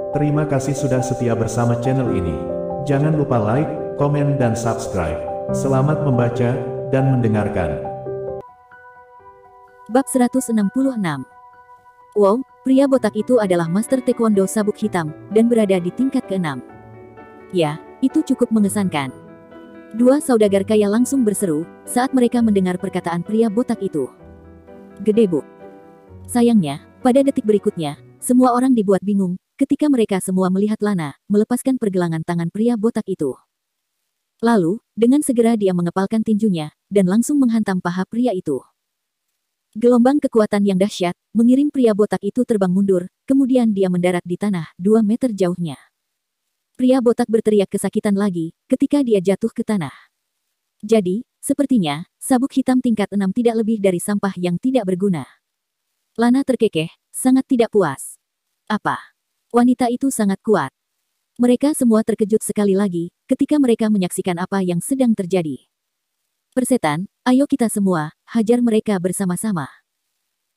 Terima kasih sudah setia bersama channel ini. Jangan lupa like, komen dan subscribe. Selamat membaca dan mendengarkan. Bab 166. Wow, pria botak itu adalah master taekwondo sabuk hitam, dan berada di tingkat ke-6. Ya, itu cukup mengesankan. Dua saudagar kaya langsung berseru, saat mereka mendengar perkataan pria botak itu. Gedebuk. Sayangnya, pada detik berikutnya, semua orang dibuat bingung, ketika mereka semua melihat Lana, melepaskan pergelangan tangan pria botak itu. Lalu, dengan segera dia mengepalkan tinjunya, dan langsung menghantam paha pria itu. Gelombang kekuatan yang dahsyat, mengirim pria botak itu terbang mundur, kemudian dia mendarat di tanah, 2 meter jauhnya. Pria botak berteriak kesakitan lagi, ketika dia jatuh ke tanah. Jadi, sepertinya, sabuk hitam tingkat 6 tidak lebih dari sampah yang tidak berguna. Lana terkekeh, sangat tidak puas. Apa? Wanita itu sangat kuat. Mereka semua terkejut sekali lagi, ketika mereka menyaksikan apa yang sedang terjadi. Persetan, ayo kita semua, hajar mereka bersama-sama.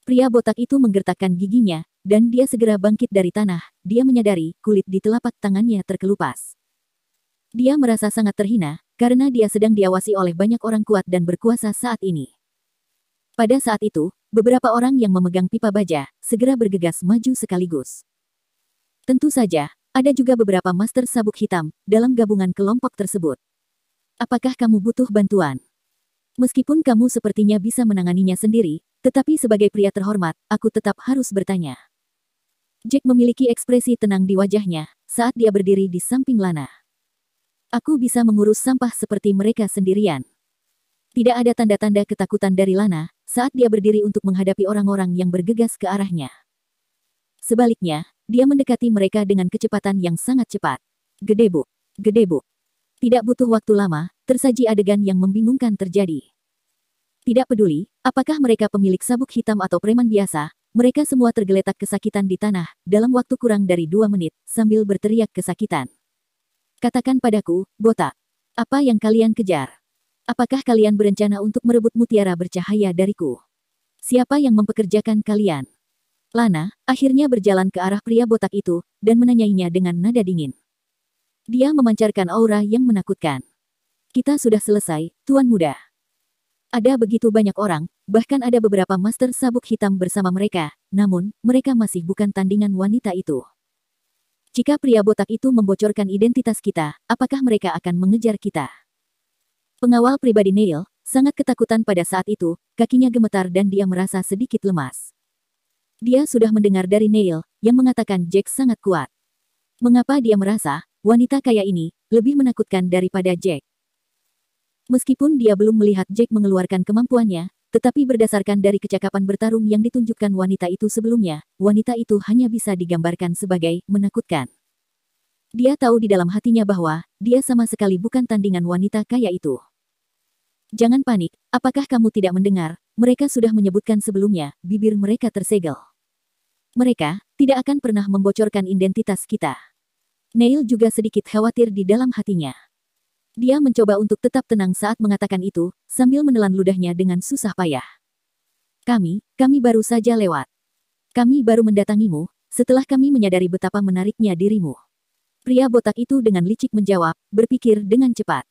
Pria botak itu menggertakkan giginya, dan dia segera bangkit dari tanah, dia menyadari kulit di telapak tangannya terkelupas. Dia merasa sangat terhina, karena dia sedang diawasi oleh banyak orang kuat dan berkuasa saat ini. Pada saat itu, beberapa orang yang memegang pipa baja, segera bergegas maju sekaligus. Tentu saja, ada juga beberapa master sabuk hitam, dalam gabungan kelompok tersebut. Apakah kamu butuh bantuan? Meskipun kamu sepertinya bisa menanganinya sendiri, tetapi sebagai pria terhormat, aku tetap harus bertanya. Jack memiliki ekspresi tenang di wajahnya, saat dia berdiri di samping Lana. Aku bisa mengurus sampah seperti mereka sendirian. Tidak ada tanda-tanda ketakutan dari Lana, saat dia berdiri untuk menghadapi orang-orang yang bergegas ke arahnya. Sebaliknya, dia mendekati mereka dengan kecepatan yang sangat cepat. Gedebuk, gedebuk. Tidak butuh waktu lama, tersaji adegan yang membingungkan terjadi. Tidak peduli, apakah mereka pemilik sabuk hitam atau preman biasa, mereka semua tergeletak kesakitan di tanah, dalam waktu kurang dari 2 menit, sambil berteriak kesakitan. Katakan padaku, botak. Apa yang kalian kejar? Apakah kalian berencana untuk merebut mutiara bercahaya dariku? Siapa yang mempekerjakan kalian? Lana, akhirnya berjalan ke arah pria botak itu, dan menanyainya dengan nada dingin. Dia memancarkan aura yang menakutkan. Kita sudah selesai, Tuan Muda. Ada begitu banyak orang, bahkan ada beberapa master sabuk hitam bersama mereka, namun, mereka masih bukan tandingan wanita itu. Jika pria botak itu membocorkan identitas kita, apakah mereka akan mengejar kita? Pengawal pribadi Neil, sangat ketakutan pada saat itu, kakinya gemetar dan dia merasa sedikit lemas. Dia sudah mendengar dari Neil, yang mengatakan Jack sangat kuat. Mengapa dia merasa, wanita kaya ini, lebih menakutkan daripada Jack? Meskipun dia belum melihat Jack mengeluarkan kemampuannya, tetapi berdasarkan dari kecakapan bertarung yang ditunjukkan wanita itu sebelumnya, wanita itu hanya bisa digambarkan sebagai menakutkan. Dia tahu di dalam hatinya bahwa, dia sama sekali bukan tandingan wanita kaya itu. Jangan panik, apakah kamu tidak mendengar, mereka sudah menyebutkan sebelumnya, bibir mereka tersegel. Mereka, tidak akan pernah membocorkan identitas kita. Neil juga sedikit khawatir di dalam hatinya. Dia mencoba untuk tetap tenang saat mengatakan itu, sambil menelan ludahnya dengan susah payah. Kami baru saja lewat. Kami baru mendatangimu, setelah kami menyadari betapa menariknya dirimu. Pria botak itu dengan licik menjawab, berpikir dengan cepat.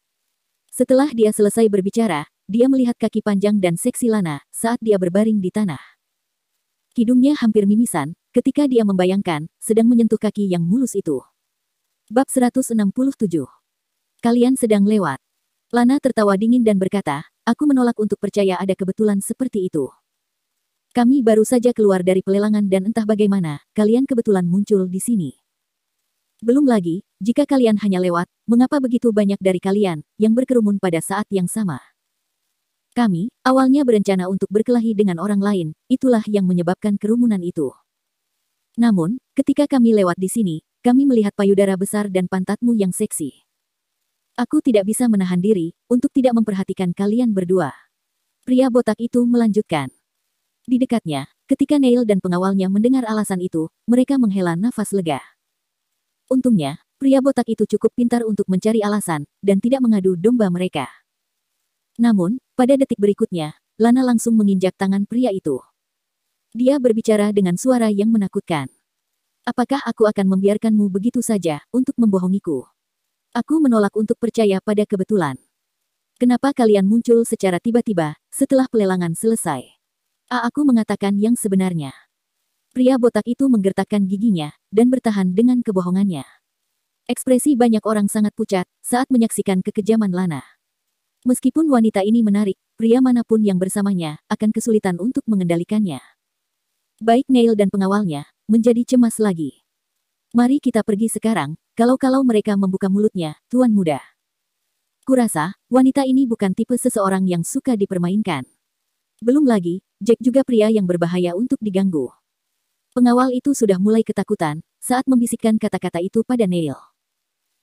Setelah dia selesai berbicara, dia melihat kaki panjang dan seksi Lana, saat dia berbaring di tanah. Hidungnya hampir mimisan, ketika dia membayangkan, sedang menyentuh kaki yang mulus itu. Bab 167. Kalian sedang lewat. Lana tertawa dingin dan berkata, aku menolak untuk percaya ada kebetulan seperti itu. Kami baru saja keluar dari pelelangan dan entah bagaimana, kalian kebetulan muncul di sini. Belum lagi, jika kalian hanya lewat, mengapa begitu banyak dari kalian, yang berkerumun pada saat yang sama? Kami, awalnya berencana untuk berkelahi dengan orang lain, itulah yang menyebabkan kerumunan itu. Namun, ketika kami lewat di sini, kami melihat payudara besar dan pantatmu yang seksi. Aku tidak bisa menahan diri, untuk tidak memperhatikan kalian berdua. Pria botak itu melanjutkan. Di dekatnya, ketika Neil dan pengawalnya mendengar alasan itu, mereka menghela nafas lega. Untungnya, pria botak itu cukup pintar untuk mencari alasan, dan tidak mengadu domba mereka. Namun, pada detik berikutnya, Lana langsung menginjak tangan pria itu. Dia berbicara dengan suara yang menakutkan. Apakah aku akan membiarkanmu begitu saja untuk membohongiku? Aku menolak untuk percaya pada kebetulan. Kenapa kalian muncul secara tiba-tiba setelah pelelangan selesai? Aku mengatakan yang sebenarnya. Pria botak itu menggertakkan giginya dan bertahan dengan kebohongannya. Ekspresi banyak orang sangat pucat saat menyaksikan kekejaman Lana. Meskipun wanita ini menarik, pria manapun yang bersamanya akan kesulitan untuk mengendalikannya. Baik Neil dan pengawalnya menjadi cemas lagi. Mari kita pergi sekarang, kalau mereka membuka mulutnya, Tuan Muda. Kurasa, wanita ini bukan tipe seseorang yang suka dipermainkan. Belum lagi, Jack juga pria yang berbahaya untuk diganggu. Pengawal itu sudah mulai ketakutan saat membisikkan kata-kata itu pada Neil.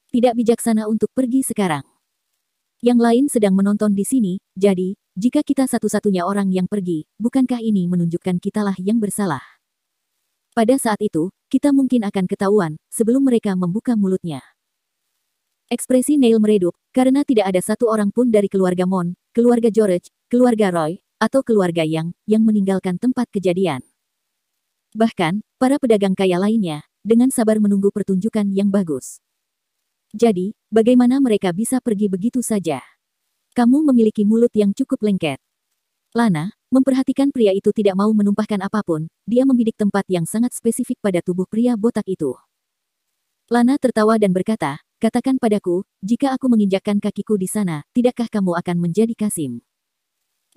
Tidak bijaksana untuk pergi sekarang. Yang lain sedang menonton di sini, jadi, jika kita satu-satunya orang yang pergi, bukankah ini menunjukkan kitalah yang bersalah? Pada saat itu, kita mungkin akan ketahuan sebelum mereka membuka mulutnya. Ekspresi Neil meredup, karena tidak ada satu orang pun dari keluarga Mon, keluarga George, keluarga Roy, atau keluarga yang meninggalkan tempat kejadian. Bahkan, para pedagang kaya lainnya, dengan sabar menunggu pertunjukan yang bagus. Jadi, bagaimana mereka bisa pergi begitu saja? Kamu memiliki mulut yang cukup lengket. Lana, memperhatikan pria itu tidak mau menumpahkan apapun, dia membidik tempat yang sangat spesifik pada tubuh pria botak itu. Lana tertawa dan berkata, katakan padaku, jika aku menginjakkan kakiku di sana, tidakkah kamu akan menjadi Kasim?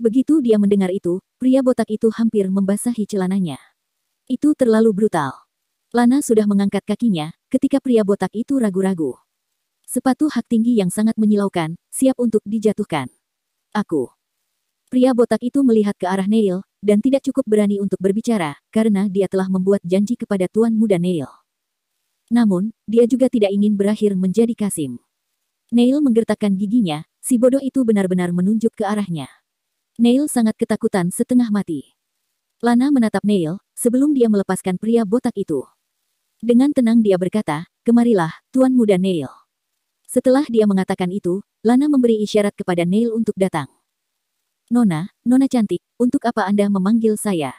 Begitu dia mendengar itu, pria botak itu hampir membasahi celananya. Itu terlalu brutal. Lana sudah mengangkat kakinya, ketika pria botak itu ragu-ragu. Sepatu hak tinggi yang sangat menyilaukan, siap untuk dijatuhkan. Aku. Pria botak itu melihat ke arah Neil, dan tidak cukup berani untuk berbicara, karena dia telah membuat janji kepada Tuan Muda Neil. Namun, dia juga tidak ingin berakhir menjadi Kasim. Neil menggertakkan giginya, si bodoh itu benar-benar menunjuk ke arahnya. Neil sangat ketakutan setengah mati. Lana menatap Neil, sebelum dia melepaskan pria botak itu. Dengan tenang dia berkata, kemarilah, Tuan Muda Neil. Setelah dia mengatakan itu, Lana memberi isyarat kepada Neil untuk datang. Nona cantik, untuk apa Anda memanggil saya?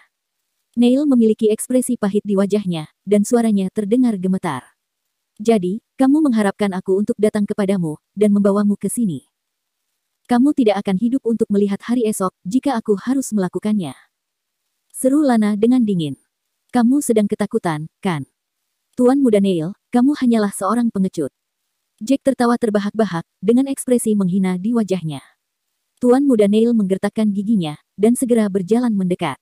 Neil memiliki ekspresi pahit di wajahnya, dan suaranya terdengar gemetar. Jadi, kamu mengharapkan aku untuk datang kepadamu, dan membawamu ke sini. Kamu tidak akan hidup untuk melihat hari esok, jika aku harus melakukannya. Seru Lana dengan dingin. Kamu sedang ketakutan, kan? Tuan Muda Neil, kamu hanyalah seorang pengecut. Jack tertawa terbahak-bahak, dengan ekspresi menghina di wajahnya. Tuan Muda Neil menggertakkan giginya, dan segera berjalan mendekat.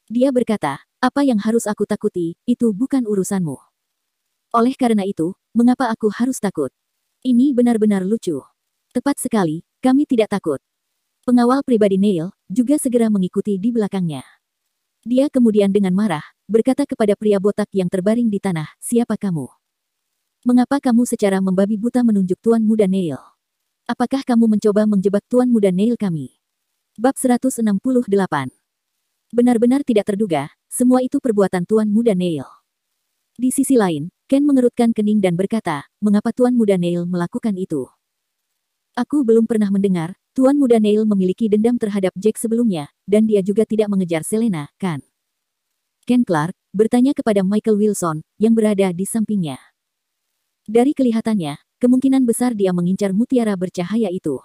Dia berkata, apa yang harus aku takuti, itu bukan urusanmu. Oleh karena itu, mengapa aku harus takut? Ini benar-benar lucu. Tepat sekali, kami tidak takut. Pengawal pribadi Neil, juga segera mengikuti di belakangnya. Dia kemudian dengan marah, berkata kepada pria botak yang terbaring di tanah, siapa kamu? Mengapa kamu secara membabi buta menunjuk Tuan Muda Neil? Apakah kamu mencoba menjebak Tuan Muda Neil kami? Bab 168. Benar-benar tidak terduga, semua itu perbuatan Tuan Muda Neil. Di sisi lain, Ken mengerutkan kening dan berkata, mengapa Tuan Muda Neil melakukan itu? Aku belum pernah mendengar, Tuan Muda Neil memiliki dendam terhadap Jack sebelumnya, dan dia juga tidak mengejar Selena, kan? Ken Clark bertanya kepada Michael Wilson, yang berada di sampingnya. Dari kelihatannya, kemungkinan besar dia mengincar mutiara bercahaya itu.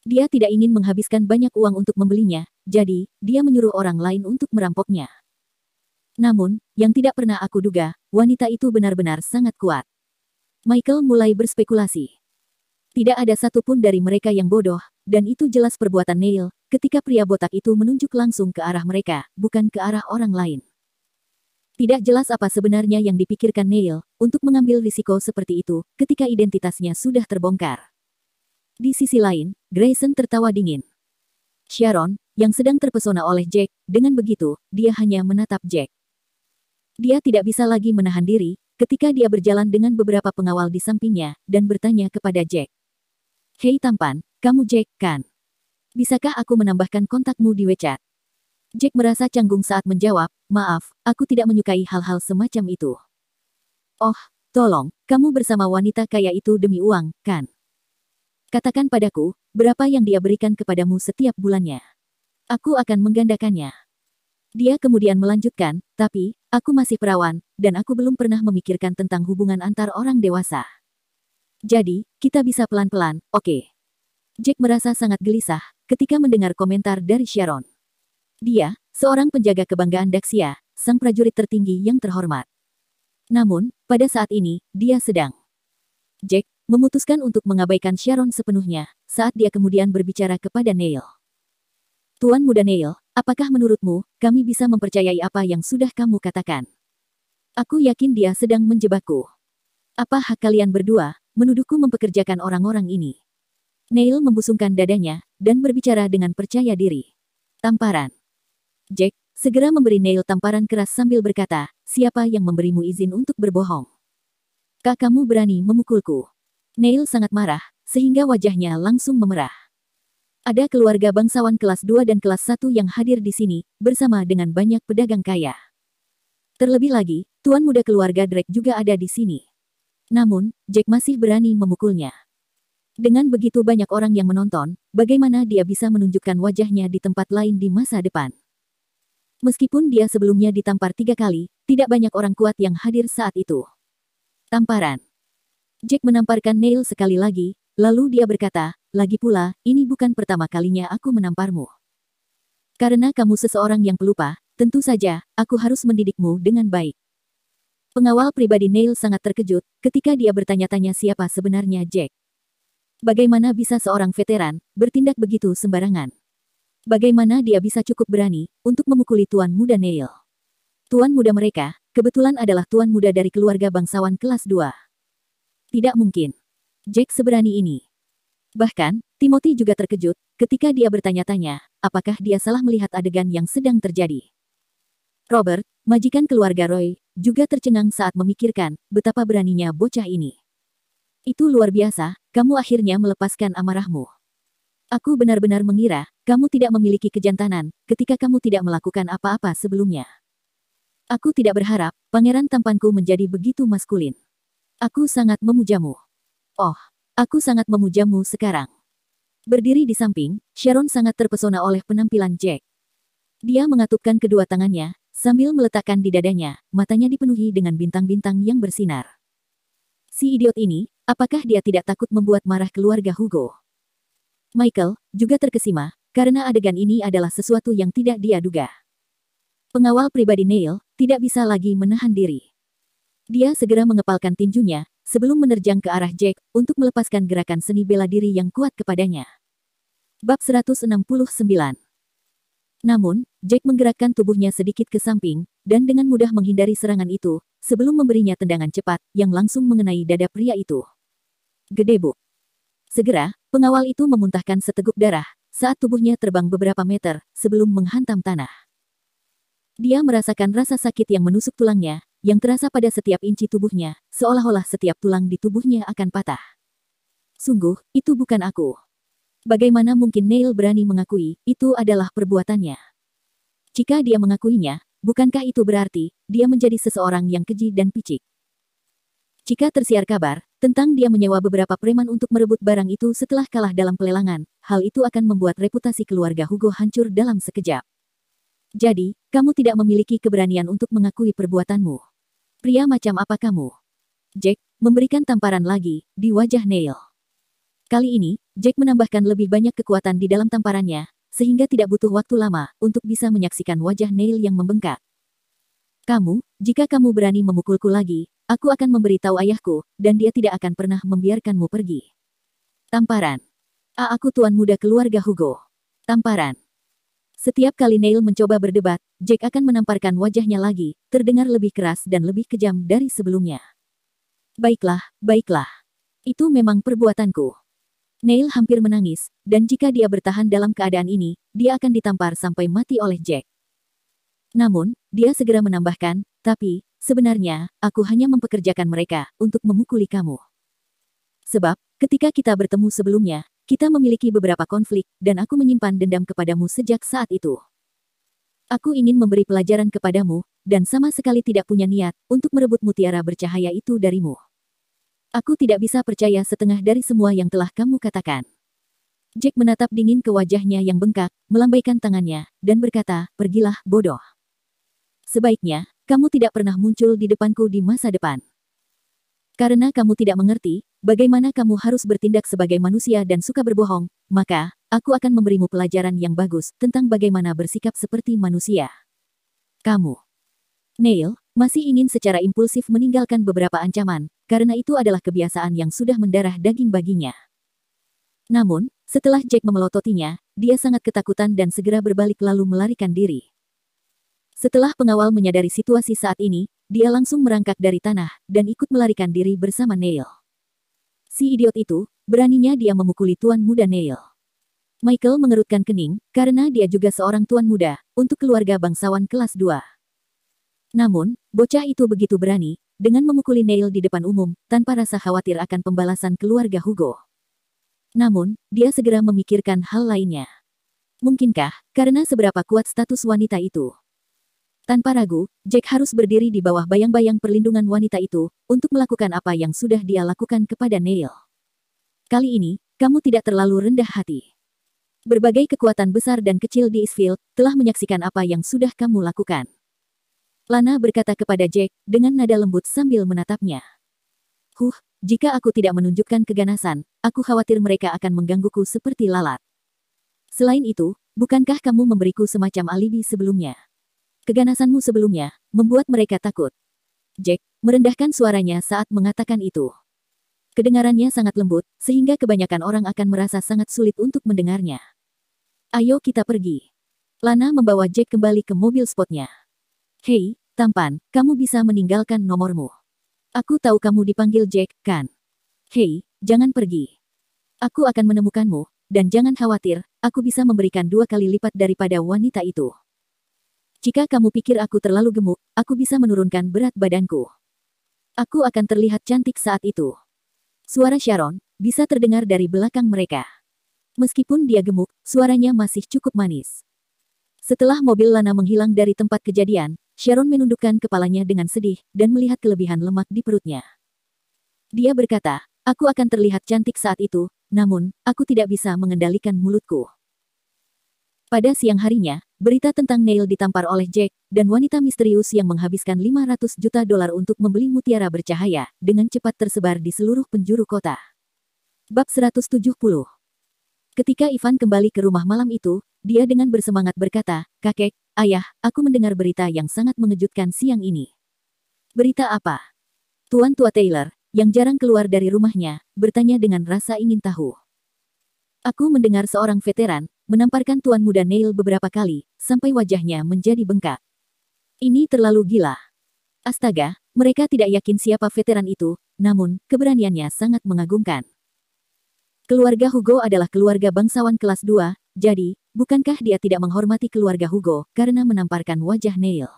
Dia tidak ingin menghabiskan banyak uang untuk membelinya, jadi, dia menyuruh orang lain untuk merampoknya. Namun, yang tidak pernah aku duga, wanita itu benar-benar sangat kuat. Michael mulai berspekulasi. Tidak ada satupun dari mereka yang bodoh, dan itu jelas perbuatan Neil, ketika pria botak itu menunjuk langsung ke arah mereka, bukan ke arah orang lain. Tidak jelas apa sebenarnya yang dipikirkan Neil, untuk mengambil risiko seperti itu, ketika identitasnya sudah terbongkar. Di sisi lain, Grayson tertawa dingin. Sharon, yang sedang terpesona oleh Jack, dengan begitu, dia hanya menatap Jack. Dia tidak bisa lagi menahan diri, ketika dia berjalan dengan beberapa pengawal di sampingnya, dan bertanya kepada Jack. Hei tampan, kamu Jack, kan? Bisakah aku menambahkan kontakmu di WeChat? Jack merasa canggung saat menjawab, maaf, aku tidak menyukai hal-hal semacam itu. Oh, tolong, kamu bersama wanita kaya itu demi uang, kan? Katakan padaku, berapa yang dia berikan kepadamu setiap bulannya? Aku akan menggandakannya. Dia kemudian melanjutkan, tapi, aku masih perawan, dan aku belum pernah memikirkan tentang hubungan antar orang dewasa. Jadi, kita bisa pelan-pelan, oke? Jack merasa sangat gelisah ketika mendengar komentar dari Sharon. Dia, seorang penjaga kebanggaan Daxia, sang prajurit tertinggi yang terhormat. Namun, pada saat ini, dia sedang. Jack memutuskan untuk mengabaikan Sharon sepenuhnya saat dia kemudian berbicara kepada Neil. Tuan Muda Neil, apakah menurutmu, kami bisa mempercayai apa yang sudah kamu katakan? Aku yakin dia sedang menjebakku. Apa hak kalian berdua, menuduhku mempekerjakan orang-orang ini? Neil membusungkan dadanya, dan berbicara dengan percaya diri. Tamparan. Jack segera memberi Neil tamparan keras sambil berkata, siapa yang memberimu izin untuk berbohong? Kak, kamu berani memukulku? Neil sangat marah, sehingga wajahnya langsung memerah. Ada keluarga bangsawan kelas 2 dan kelas 1 yang hadir di sini, bersama dengan banyak pedagang kaya. Terlebih lagi, tuan muda keluarga Drake juga ada di sini. Namun, Jack masih berani memukulnya. Dengan begitu banyak orang yang menonton, bagaimana dia bisa menunjukkan wajahnya di tempat lain di masa depan? Meskipun dia sebelumnya ditampar 3 kali, tidak banyak orang kuat yang hadir saat itu. Tamparan. Jack menamparkan Neil sekali lagi, lalu dia berkata, lagi pula, ini bukan pertama kalinya aku menamparmu. Karena kamu seseorang yang pelupa, tentu saja, aku harus mendidikmu dengan baik. Pengawal pribadi Neil sangat terkejut ketika dia bertanya-tanya siapa sebenarnya Jack. Bagaimana bisa seorang veteran bertindak begitu sembarangan? Bagaimana dia bisa cukup berani untuk memukuli Tuan Muda Neil? Tuan muda mereka, kebetulan adalah tuan muda dari keluarga bangsawan kelas 2. Tidak mungkin. Jack seberani ini. Bahkan, Timothy juga terkejut ketika dia bertanya-tanya, apakah dia salah melihat adegan yang sedang terjadi. Robert, majikan keluarga Roy, juga tercengang saat memikirkan betapa beraninya bocah ini. Itu luar biasa, kamu akhirnya melepaskan amarahmu. Aku benar-benar mengira kamu tidak memiliki kejantanan ketika kamu tidak melakukan apa-apa sebelumnya. Aku tidak berharap pangeran tampanku menjadi begitu maskulin. Aku sangat memujamu. Oh, aku sangat memujamu sekarang. Berdiri di samping, Sharon sangat terpesona oleh penampilan Jack. Dia mengatupkan kedua tangannya, sambil meletakkan di dadanya, matanya dipenuhi dengan bintang-bintang yang bersinar. Si idiot ini, apakah dia tidak takut membuat marah keluarga Hugo? Michael juga terkesima, karena adegan ini adalah sesuatu yang tidak dia duga. Pengawal pribadi Neil tidak bisa lagi menahan diri. Dia segera mengepalkan tinjunya, sebelum menerjang ke arah Jack, untuk melepaskan gerakan seni bela diri yang kuat kepadanya. Bab 169. Namun, Jack menggerakkan tubuhnya sedikit ke samping, dan dengan mudah menghindari serangan itu, sebelum memberinya tendangan cepat, yang langsung mengenai dada pria itu. Gedebuk. Segera, pengawal itu memuntahkan seteguk darah, saat tubuhnya terbang beberapa meter, sebelum menghantam tanah. Dia merasakan rasa sakit yang menusuk tulangnya, yang terasa pada setiap inci tubuhnya, seolah-olah setiap tulang di tubuhnya akan patah. Sungguh, itu bukan aku. Bagaimana mungkin Neil berani mengakui, itu adalah perbuatannya? Jika dia mengakuinya, bukankah itu berarti, dia menjadi seseorang yang keji dan picik? Jika tersiar kabar, tentang dia menyewa beberapa preman untuk merebut barang itu setelah kalah dalam pelelangan, hal itu akan membuat reputasi keluarga Hugo hancur dalam sekejap. Jadi, kamu tidak memiliki keberanian untuk mengakui perbuatanmu. Pria macam apa kamu? Jack memberikan tamparan lagi di wajah Neil. Kali ini, Jack menambahkan lebih banyak kekuatan di dalam tamparannya, sehingga tidak butuh waktu lama untuk bisa menyaksikan wajah Neil yang membengkak. Jika kamu berani memukulku lagi, aku akan memberitahu ayahku, dan dia tidak akan pernah membiarkanmu pergi. Tamparan. Aku tuan muda keluarga Hugo. Tamparan. Setiap kali Neil mencoba berdebat, Jack akan menamparkan wajahnya lagi, terdengar lebih keras dan lebih kejam dari sebelumnya. Baiklah, baiklah. Itu memang perbuatanku. Neil hampir menangis, dan jika dia bertahan dalam keadaan ini, dia akan ditampar sampai mati oleh Jack. Namun, dia segera menambahkan, tapi, sebenarnya, aku hanya mempekerjakan mereka untuk memukuli kamu. Sebab, ketika kita bertemu sebelumnya, kita memiliki beberapa konflik, dan aku menyimpan dendam kepadamu sejak saat itu. Aku ingin memberi pelajaran kepadamu, dan sama sekali tidak punya niat untuk merebut mutiara bercahaya itu darimu. Aku tidak bisa percaya setengah dari semua yang telah kamu katakan. Jack menatap dingin ke wajahnya yang bengkak, melambaikan tangannya, dan berkata, pergilah, bodoh. Sebaiknya, kamu tidak pernah muncul di depanku di masa depan. Karena kamu tidak mengerti bagaimana kamu harus bertindak sebagai manusia dan suka berbohong, maka aku akan memberimu pelajaran yang bagus tentang bagaimana bersikap seperti manusia. Kamu, Neil, masih ingin secara impulsif meninggalkan beberapa ancaman, karena itu adalah kebiasaan yang sudah mendarah daging baginya. Namun, setelah Jack memelototinya, dia sangat ketakutan dan segera berbalik lalu melarikan diri. Setelah pengawal menyadari situasi saat ini, dia langsung merangkak dari tanah dan ikut melarikan diri bersama Neil. Si idiot itu, beraninya dia memukuli tuan muda Neil. Michael mengerutkan kening, karena dia juga seorang tuan muda, untuk keluarga bangsawan kelas 2. Namun, bocah itu begitu berani, dengan memukuli Neil di depan umum, tanpa rasa khawatir akan pembalasan keluarga Hugo. Namun, dia segera memikirkan hal lainnya. Mungkinkah, karena seberapa kuat status wanita itu? Tanpa ragu, Jack harus berdiri di bawah bayang-bayang perlindungan wanita itu, untuk melakukan apa yang sudah dia lakukan kepada Neil. Kali ini, kamu tidak terlalu rendah hati. Berbagai kekuatan besar dan kecil di Eastfield, telah menyaksikan apa yang sudah kamu lakukan. Lana berkata kepada Jack, dengan nada lembut sambil menatapnya. Jika aku tidak menunjukkan keganasan, aku khawatir mereka akan menggangguku seperti lalat. Selain itu, bukankah kamu memberiku semacam alibi sebelumnya? Keganasanmu sebelumnya, membuat mereka takut. Jack merendahkan suaranya saat mengatakan itu. Kedengarannya sangat lembut, sehingga kebanyakan orang akan merasa sangat sulit untuk mendengarnya. Ayo kita pergi. Lana membawa Jack kembali ke mobil spotnya. Hei, tampan, kamu bisa meninggalkan nomormu. Aku tahu kamu dipanggil Jack, kan? Hei, jangan pergi. Aku akan menemukanmu, dan jangan khawatir, aku bisa memberikan 2 kali lipat daripada wanita itu. Jika kamu pikir aku terlalu gemuk, aku bisa menurunkan berat badanku. Aku akan terlihat cantik saat itu. Suara Sharon bisa terdengar dari belakang mereka. Meskipun dia gemuk, suaranya masih cukup manis. Setelah mobil Lana menghilang dari tempat kejadian, Sharon menundukkan kepalanya dengan sedih, dan melihat kelebihan lemak di perutnya. Dia berkata, aku akan terlihat cantik saat itu, namun, aku tidak bisa mengendalikan mulutku. Pada siang harinya, berita tentang Neil ditampar oleh Jack, dan wanita misterius yang menghabiskan $500 juta untuk membeli mutiara bercahaya, dengan cepat tersebar di seluruh penjuru kota. Bab 170. Ketika Ivan kembali ke rumah malam itu, dia dengan bersemangat berkata, "Kakek, ayah, aku mendengar berita yang sangat mengejutkan siang ini." "Berita apa?" Tuan tua Taylor, yang jarang keluar dari rumahnya, bertanya dengan rasa ingin tahu. "Aku mendengar seorang veteran menamparkan tuan muda Neil beberapa kali, sampai wajahnya menjadi bengkak. Ini terlalu gila. Astaga, mereka tidak yakin siapa veteran itu, namun, keberaniannya sangat mengagumkan. Keluarga Hugo adalah keluarga bangsawan kelas 2, jadi, bukankah dia tidak menghormati keluarga Hugo karena menamparkan wajah Neil?"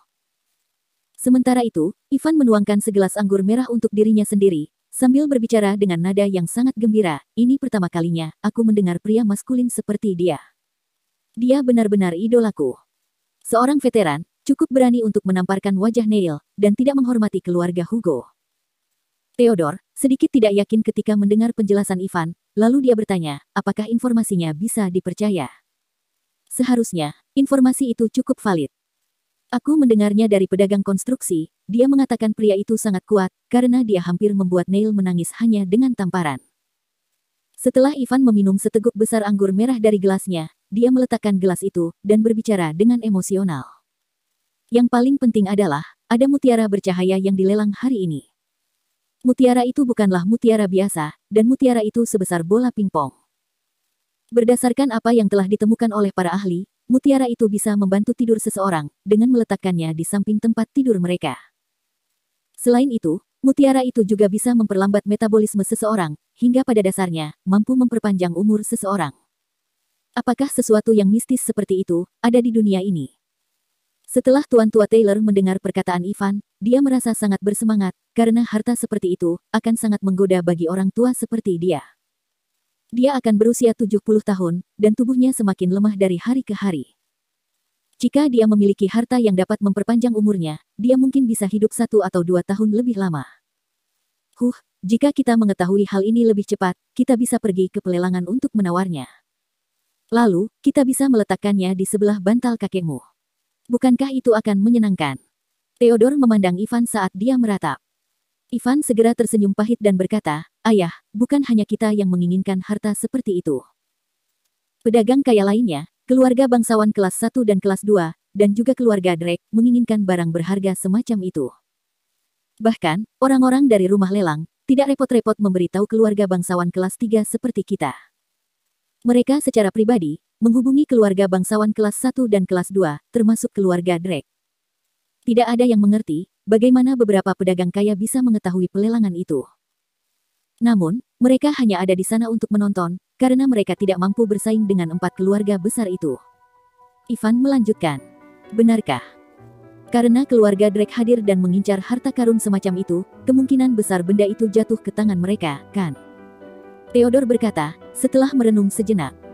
Sementara itu, Ivan menuangkan segelas anggur merah untuk dirinya sendiri, sambil berbicara dengan nada yang sangat gembira, "Ini pertama kalinya, aku mendengar pria maskulin seperti dia. Dia benar-benar idolaku. Seorang veteran, cukup berani untuk menamparkan wajah Neil, dan tidak menghormati keluarga Hugo." Theodore sedikit tidak yakin ketika mendengar penjelasan Ivan, lalu dia bertanya, apakah informasinya bisa dipercaya? "Seharusnya, informasi itu cukup valid. Aku mendengarnya dari pedagang konstruksi, dia mengatakan pria itu sangat kuat, karena dia hampir membuat Neil menangis hanya dengan tamparan." Setelah Ivan meminum seteguk besar anggur merah dari gelasnya, dia meletakkan gelas itu, dan berbicara dengan emosional. "Yang paling penting adalah, ada mutiara bercahaya yang dilelang hari ini. Mutiara itu bukanlah mutiara biasa, dan mutiara itu sebesar bola pingpong. Berdasarkan apa yang telah ditemukan oleh para ahli, mutiara itu bisa membantu tidur seseorang, dengan meletakkannya di samping tempat tidur mereka. Selain itu, mutiara itu juga bisa memperlambat metabolisme seseorang, hingga pada dasarnya, mampu memperpanjang umur seseorang. Apakah sesuatu yang mistis seperti itu, ada di dunia ini?" Setelah Tuan Tua Taylor mendengar perkataan Ivan, dia merasa sangat bersemangat, karena harta seperti itu akan sangat menggoda bagi orang tua seperti dia. Dia akan berusia 70 tahun, dan tubuhnya semakin lemah dari hari ke hari. Jika dia memiliki harta yang dapat memperpanjang umurnya, dia mungkin bisa hidup 1 atau 2 tahun lebih lama. Jika kita mengetahui hal ini lebih cepat, kita bisa pergi ke pelelangan untuk menawarnya. Lalu, kita bisa meletakkannya di sebelah bantal kakekmu. Bukankah itu akan menyenangkan? Theodore memandang Ivan saat dia meratap. Ivan segera tersenyum pahit dan berkata, "Ayah, bukan hanya kita yang menginginkan harta seperti itu. Pedagang kaya lainnya, keluarga bangsawan kelas 1 dan kelas 2, dan juga keluarga Drake, menginginkan barang berharga semacam itu. Bahkan, orang-orang dari rumah lelang, tidak repot-repot memberitahu keluarga bangsawan kelas 3 seperti kita. Mereka secara pribadi, menghubungi keluarga bangsawan kelas 1 dan kelas 2, termasuk keluarga Drake. Tidak ada yang mengerti, bagaimana beberapa pedagang kaya bisa mengetahui pelelangan itu. Namun, mereka hanya ada di sana untuk menonton, karena mereka tidak mampu bersaing dengan 4 keluarga besar itu." Ivan melanjutkan, "Benarkah? Karena keluarga Drake hadir dan mengincar harta karun semacam itu, kemungkinan besar benda itu jatuh ke tangan mereka, kan?" Theodore berkata, setelah merenung sejenak.